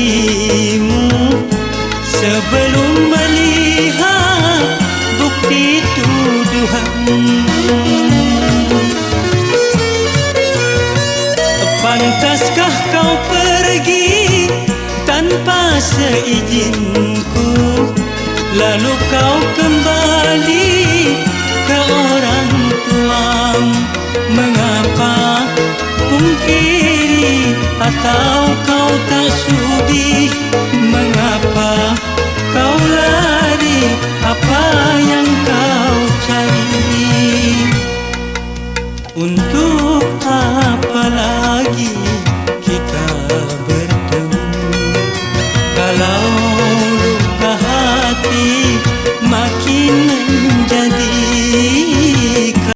dirimu sebelum melihat bukti tuduhan. Pantaskah kau pergi tanpa seizinku, lalu kau kembali ke orang tuamu? Mengapa pungkiri atau kau tak sudi? Mengapa kau lari? Apa yang kau cari? Untuk apa